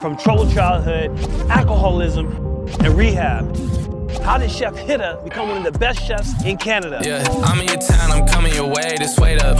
From troubled childhood, alcoholism, and rehab. How did Chef Hitta become one of the best chefs in Canada? Yeah, I'm in your town, I'm coming your way, just wait up.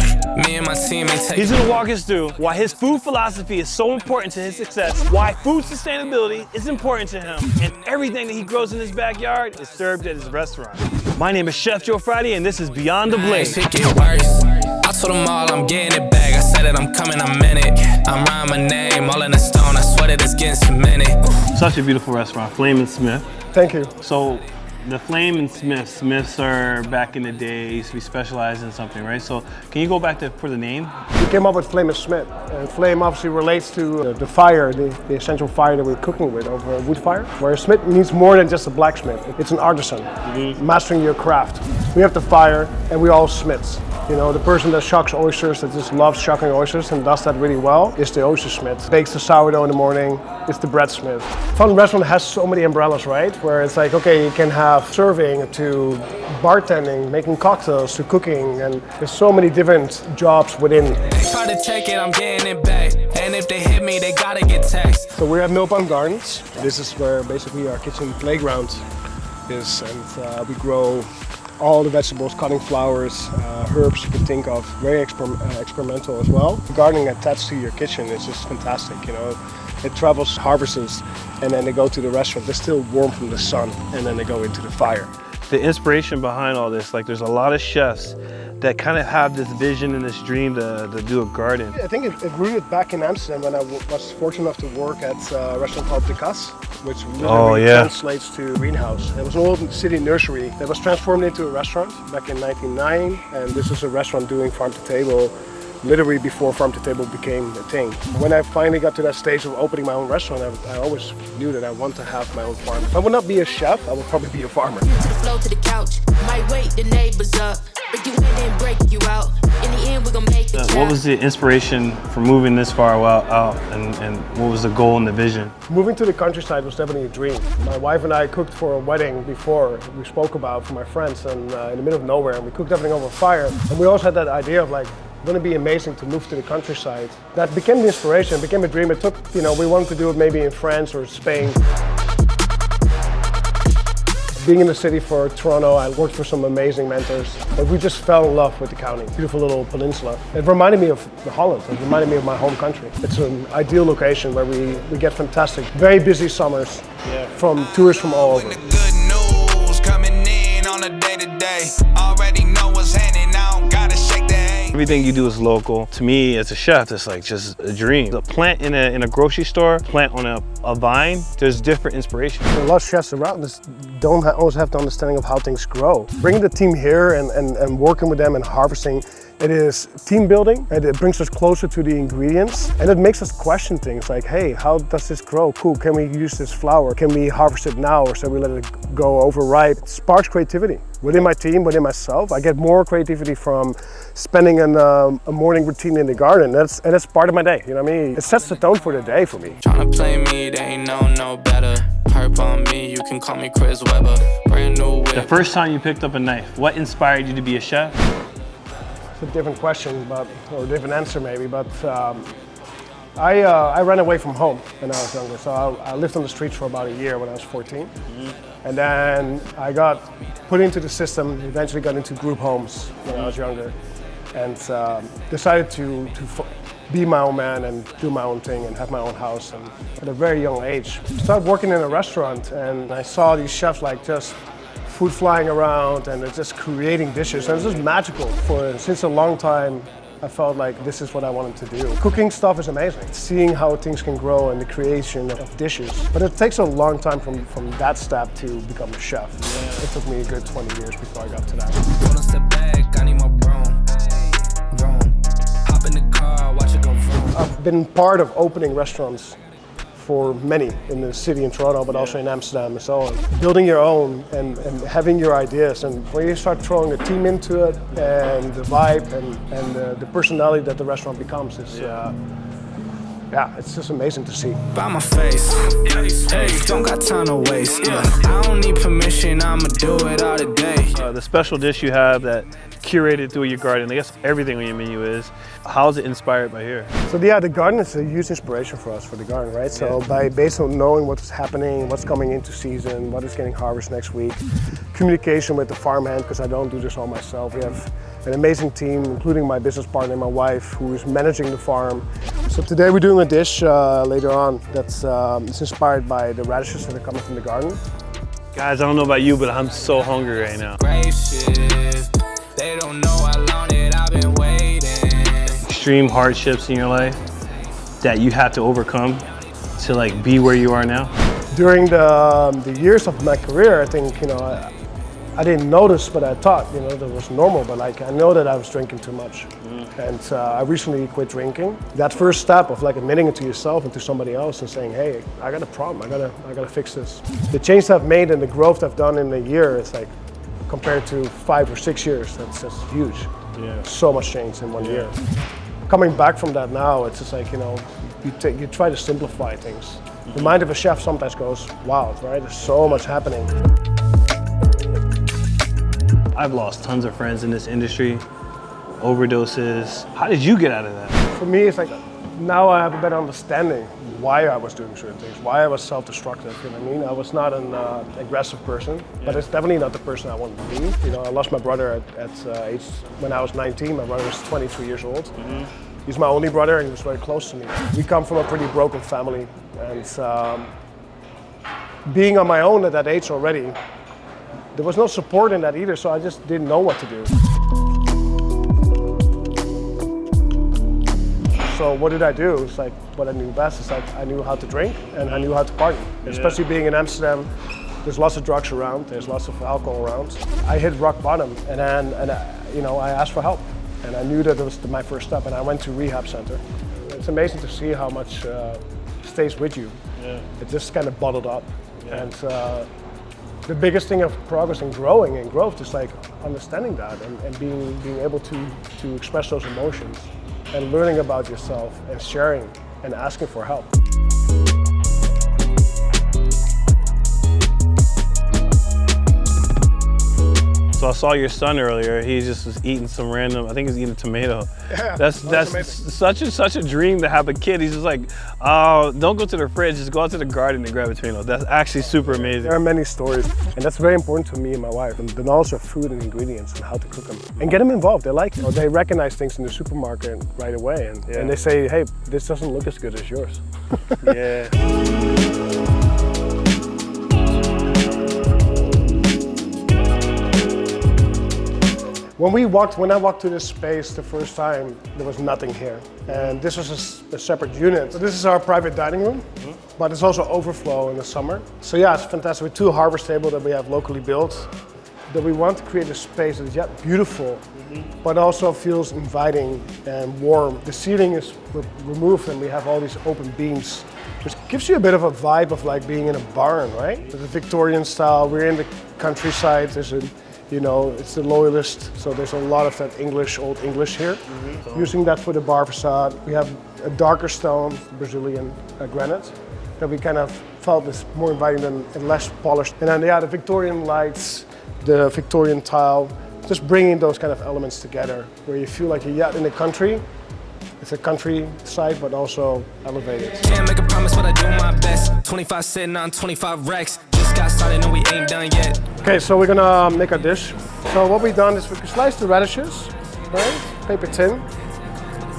Me and my team ain't taking. He's gonna walk us through why his food philosophy is so important to his success, why food sustainability is important to him, and everything that he grows in his backyard is served at his restaurant. My name is Chef Joe Friday, and this is Beyond the Blade. Shit get worse. I told them all I'm getting it back. I said that I'm coming, I'm in it. I'm rhyming my name, all in a stone. I swear that it's getting cemented. Such a beautiful restaurant, Flame and Smith. Thank you. So, the Flame and Smiths are back in the day, used to be specialized in something, right? So, can you go back for the name? We came up with Flame and Smith. And flame obviously relates to the fire, the essential fire that we're cooking with over a wood fire. Where a smith means more than just a blacksmith. It's an artisan, mastering your craft. We have the fire and we all smiths. You know, the person that shucks oysters, that just loves shucking oysters and does that really well, is the oyster smith. Bakes the sourdough in the morning, it's the bread smith. Fun Restaurant has so many umbrellas, right? Where it's like, okay, you can have serving to bartending, making cocktails to cooking, and there's so many different jobs within. They try to take it, I'm getting it back. And if they hit me, they gotta get taxed. So we have Millpond Gardens. This is where basically our kitchen playground is, and we grow all the vegetables, cutting flowers, herbs you can think of, very experimental as well. Gardening attached to your kitchen is just fantastic, you know. It travels, harvests, and then they go to the restaurant. They're still warm from the sun, and then they go into the fire. The inspiration behind all this, like there's a lot of chefs that kind of have this vision and this dream to do a garden. I think it rooted back in Amsterdam when I was fortunate enough to work at a restaurant called De Kas, which literally translates to greenhouse. It was an old city nursery that was transformed into a restaurant back in 1909, and this is a restaurant doing farm to table, literally before farm to table became a thing. When I finally got to that stage of opening my own restaurant, I always knew that I want to have my own farm. If I would not be a chef, I would probably be a farmer. To the floor, to the couch, might wake the neighbors up, break you in and break you out. In the end, we're gonna make the What was the inspiration for moving this far out, and what was the goal and the vision? Moving to the countryside was definitely a dream. My wife and I cooked for a wedding before we spoke about for my friends, and in the middle of nowhere, and we cooked everything over fire. And we also had that idea of like, wouldn't it be amazing to move to the countryside? That became the inspiration, it became a dream. It took, you know, we wanted to do it maybe in France or Spain. Being in the city for Toronto, I worked for some amazing mentors, but we just fell in love with the county. Beautiful little peninsula. It reminded me of Holland. It reminded me of my home country. It's an ideal location where we get fantastic, very busy summers from tourists from all over. The good news coming in on a day-to-day. Already know what's happening, I don't gotta shake the hay. Everything you do is local. To me, as a chef, it's like just a dream. A plant in a grocery store, plant on a vine, there's different inspiration. A lot of chefs around us don't always have the understanding of how things grow. Bringing the team here and working with them and harvesting, it is team building, and it brings us closer to the ingredients, and it makes us question things like, hey, how does this grow? Cool, can we use this flower? Can we harvest it now, or should we let it go overripe? It sparks creativity. Within my team, within myself, I get more creativity from spending a morning routine in the garden. And that's part of my day, you know what I mean? It sets the tone for the day for me. Tryna play me, they ain't no better. Herb on me, you can call me Chris Webber. Brand new whip. The first time you picked up a knife, what inspired you to be a chef? It's a different question, or a different answer maybe, but I ran away from home when I was younger. So I lived on the streets for about a year when I was 14. And then I got put into the system, eventually got into group homes when I was younger, and decided to be my own man and do my own thing and have my own house. And at a very young age, started working in a restaurant, and I saw these chefs like just food flying around, and they're just creating dishes, and it's just magical. Since a long time, I felt like this is what I wanted to do. Cooking stuff is amazing. Seeing how things can grow and the creation of dishes. But it takes a long time from that step to become a chef. Yeah. It took me a good 20 years before I got to that. Wanna step back, I need my broom. Hop in the car, watch it go vroom. I've been part of opening restaurants for many in the city in Toronto, but also in Amsterdam and so on. Building your own and having your ideas, and when you start throwing a team into it, and the vibe and the personality that the restaurant becomes is, it's just amazing to see. By my face, hey, don't got time to waste. I don't need permission, I'ma do it all today. The special dish you have that curated through your garden. I guess everything on your menu is. How's it inspired by here? So yeah, the garden is a huge inspiration for us for the garden, right? So based on knowing what's happening, what's coming into season, what is getting harvested next week, communication with the farmhand, because I don't do this all myself. We have an amazing team, including my business partner, my wife, who is managing the farm. So today we're doing a dish later on that's it's inspired by the radishes that are coming from the garden. Guys, I don't know about you, but I'm so hungry right now. Grave shift. They don't know how long that I've been waiting. Extreme hardships in your life that you had to overcome to like be where you are now? During the years of my career, I think, you know, I didn't notice, but I thought, you know, that was normal, but like I know that I was drinking too much. And I recently quit drinking. That first step of like admitting it to yourself and to somebody else and saying, hey, I got a problem, I gotta fix this. The change I've made and the growth I've done in a year, it's like, compared to 5 or 6 years, that's huge. Yeah. So much change in 1 year. Coming back from that now, it's just like, you know, you try to simplify things. The mind of a chef sometimes goes wild, right? There's so much happening. I've lost tons of friends in this industry, overdoses. How did you get out of that? For me, it's like, now I have a better understanding why I was doing certain things, why I was self-destructive, you know what I mean? I was not an aggressive person, but it's definitely not the person I wanted to be. You know, I lost my brother at age, when I was 19, my brother was 23 years old. He's my only brother and he was very close to me. We come from a pretty broken family, and being on my own at that age already, there was no support in that either, so I just didn't know what to do. So what did I do? It's like what I knew best. It's like I knew how to drink and I knew how to party. Especially being in Amsterdam, there's lots of drugs around, there's lots of alcohol around. I hit rock bottom, and you know, I asked for help, and I knew that it was my first step, and I went to rehab center. It's amazing to see how much stays with you. It just kind of bottled up, and the biggest thing of progress and growing and growth is like understanding that and being able to express those emotions. And learning about yourself and sharing and asking for help. So I saw your son earlier. He just was eating some random, I think he was eating a tomato. Yeah, that's such a dream to have a kid. He's just like, oh, don't go to the fridge, just go out to the garden and grab a tomato. That's actually super amazing. There are many stories, and that's very important to me and my wife, and the knowledge of food and ingredients and how to cook them. And get them involved, they like it. Or they recognize things in the supermarket right away, and they say, hey, this doesn't look as good as yours. Yeah. When I walked to this space the first time, there was nothing here. And this was a separate unit. So this is our private dining room, but it's also overflow in the summer. So yeah, it's fantastic. With 2 harvest tables that we have locally built, that we want to create a space that is yet beautiful, but also feels inviting and warm. The ceiling is removed and we have all these open beams, which gives you a bit of a vibe of like being in a barn, right? The Victorian style, we're in the countryside, you know, it's the loyalist, so there's a lot of that English, old English here. Using that for the bar facade. We have a darker stone, Brazilian granite, that we kind of felt is more inviting and less polished. And then the Victorian lights, the Victorian tile, just bringing those kind of elements together, where you feel like you're in the country. It's a countryside, but also elevated. Can't make a promise, but I do my best. 25 sitting on 25 racks. Just got started and we ain't done yet. Okay, so we're gonna make our dish. So what we've done is we slice the radishes, right? Paper tin,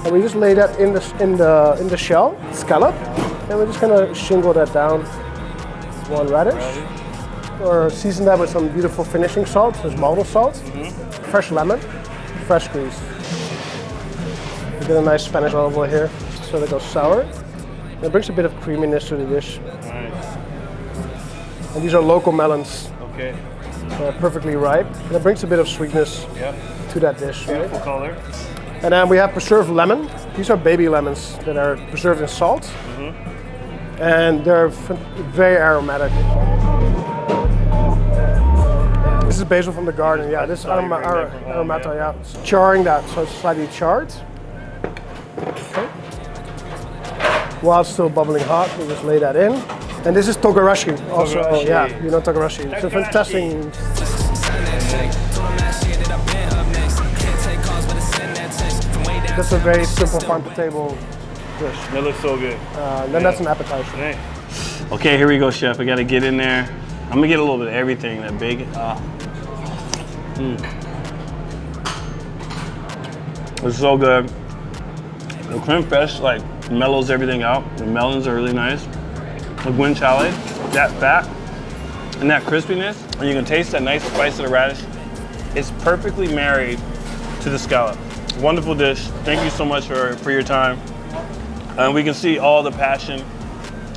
and we just lay that in the shell, scallop, and we're just gonna shingle that down. 1 radish, or season that with some beautiful finishing salt, so malted salt, fresh lemon, fresh squeeze. We get a nice Spanish olive oil here, so that goes sour. And it brings a bit of creaminess to the dish. Nice. And these are local melons. Okay. Perfectly ripe. And it brings a bit of sweetness to that dish. Beautiful color. And then we have preserved lemon. These are baby lemons that are preserved in salt. And they're very aromatic. This is basil from the garden. Yeah, this is aromata, yeah. Charring that, so it's slightly charred. Okay. While it's still bubbling hot, we just lay that in. And this is togarashi also. Togarashi. Yeah, you know togarashi. It's a fantastic. Just a very simple farm-to-table dish. That looks so good. Then that's an appetizer. Hey. Okay, here we go, chef. I gotta get in there. I'm gonna get a little bit of everything. That bacon. It's so good. The creme fraiche like mellows everything out. The melons are really nice. The guanciale, that fat and that crispiness, and you can taste that nice spice of the radish. It's perfectly married to the scallop. Wonderful dish. Thank you so much for your time. And we can see all the passion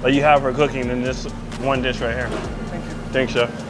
that you have for cooking in this one dish right here. Thank you. Thanks, chef.